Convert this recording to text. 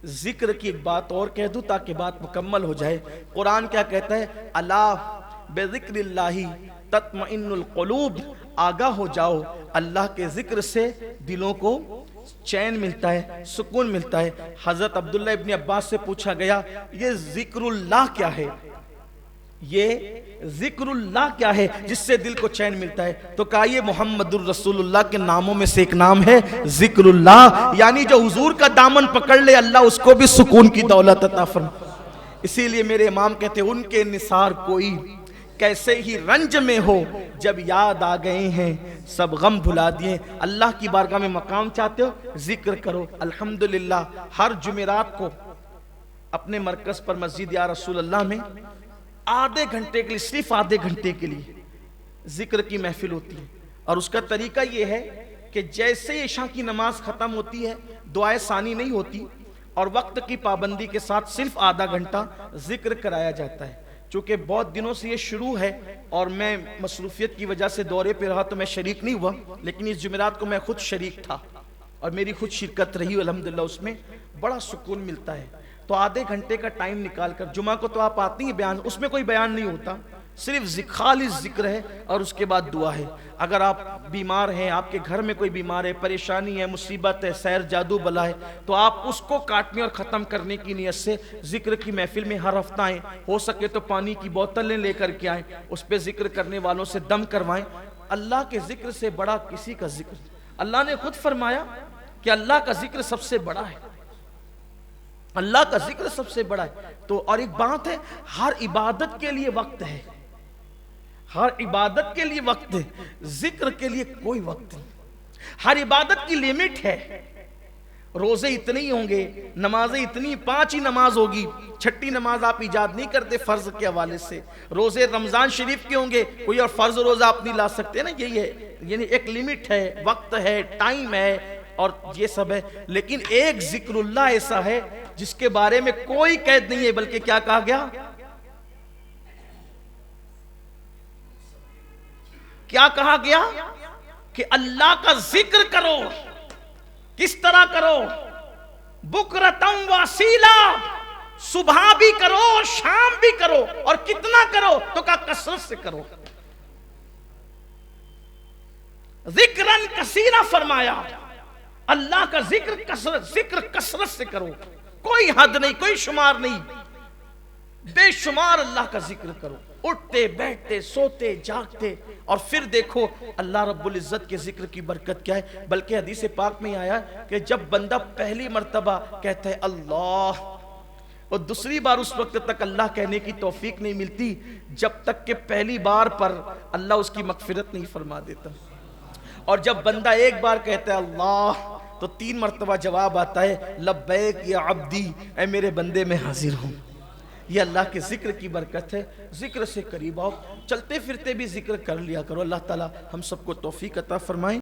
ذکر کی ایک بات اور کہہ دوں تاکہ بات مکمل ہو جائے. قرآن کیا کہتا ہے؟ الا بذکر اللہ تطمئن القلوب، آگاہ ہو جاؤ، اللہ کے ذکر سے دلوں کو چین ملتا ہے، سکون ملتا ہے. حضرت عبداللہ ابن عباس سے پوچھا گیا یہ ذکر اللہ کیا ہے، یہ ذکر اللہ کیا ہے جس سے دل کو چین ملتا ہے؟ تو کہا یہ محمد الرسول اللہ کے ناموں میں سے ایک نام ہے ذکر اللہ، یعنی جو حضور کا دامن پکڑ لے اللہ اس کو بھی سکون کی دولت عطا فرمائے. اسی لیے میرے امام کہتے ہیں ان کے نثار کوئی کیسے ہی رنج میں ہو، جب یاد آ گئے ہیں سب غم بھلا دیے. اللہ کی بارگاہ میں مقام چاہتے ہو ذکر کرو. الحمدللہ ہر جمعرات کو اپنے مرکز پر مسجد یا رسول اللہ میں آدھے گھنٹے کے لیے، صرف آدھے گھنٹے کے لیے ذکر کی محفل ہوتی ہے. اور اس کا طریقہ یہ ہے کہ جیسے عشاء کی نماز ختم ہوتی ہے دعائے ثانی نہیں ہوتی، اور وقت کی پابندی کے ساتھ صرف آدھا گھنٹہ ذکر کرایا جاتا ہے. چونکہ بہت دنوں سے یہ شروع ہے اور میں مصروفیت کی وجہ سے دورے پہ رہا تو میں شریک نہیں ہوا، لیکن اس جمعرات کو میں خود شریک تھا اور میری خود شرکت رہی الحمدللہ. اس میں بڑا سکون ملتا ہے. تو آدھے گھنٹے کا ٹائم نکال کر، جمعہ کو تو آپ آتی ہیں بیان، اس میں کوئی بیان نہیں ہوتا، صرف خالص ذکر ہے اور اس کے بعد دعا ہے. اگر آپ بیمار ہیں، آپ کے گھر میں کوئی بیمار ہے، پریشانی ہے، مصیبت ہے، سیر جادو بلا ہے، تو آپ اس کو کاٹنے اور ختم کرنے کی نیت سے ذکر کی محفل میں ہر ہفتہ آئیں. ہو سکے تو پانی کی بوتلیں لے کر کے آئیں، اس پہ ذکر کرنے والوں سے دم کروائیں. اللہ کے ذکر سے بڑا کسی کا ذکر. اللہ نے خود فرمایا کہ اللہ کا ذکر سب سے بڑا ہے، اللہ کا ذکر سب سے بڑا ہے. تو اور ایک بات ہے، ہر عبادت کے لیے وقت ہے، ہر عبادت کے لیے وقت ہے، ذکر کے لیے کوئی وقت نہیں. ہر عبادت کی لیمٹ ہے. روزے اتنے ہی ہوں گے، نمازیں اتنی، 5 ہی نماز ہوگی، 6ٹھی نماز آپ ایجاد نہیں کرتے فرض کے حوالے سے. روزے رمضان شریف کے ہوں گے، کوئی اور فرض روزہ آپ نہیں لا سکتے نا. یہی ہے، یعنی ایک لیمٹ ہے، وقت ہے، ٹائم ہے اور یہ سب ہے. لیکن ایک ذکر اللہ ایسا ہے جس کے بارے میں کوئی قید نہیں ہے، بلکہ کیا کہا گیا؟ کیا کہا گیا؟ کہ اللہ کا ذکر کرو. کس طرح کرو؟ بکرتم واسیلا، صبح بھی کرو شام بھی کرو. اور کتنا کرو؟ تو کہا کثرت سے کرو. ذکرن کثیرا فرمایا. اللہ کا ذکر کثرت سے کرو، کوئی حد نہیں، کوئی شمار نہیں، بے شمار اللہ کا ذکر کرو، اٹھتے بیٹھتے سوتے جاگتے. اور پھر دیکھو اللہ رب العزت کے ذکر کی برکت کیا ہے. بلکہ حدیث پاک میں آیا کہ جب بندہ پہلی مرتبہ کہتا ہے اللہ، اور دوسری بار اس وقت تک اللہ کہنے کی توفیق نہیں ملتی جب تک کہ پہلی بار پر اللہ اس کی مغفرت نہیں فرما دیتا. اور جب بندہ ایک بار کہتا ہے اللہ تو 3 مرتبہ جواب آتا ہے لبیک یا عبدی، اے میرے بندے میں حاضر ہوں. یہ اللہ کے ذکر کی برکت ہے. ذکر سے قریب آؤ، چلتے پھرتے بھی ذکر کر لیا کرو. اللہ تعالی ہم سب کو توفیق عطا فرمائیں.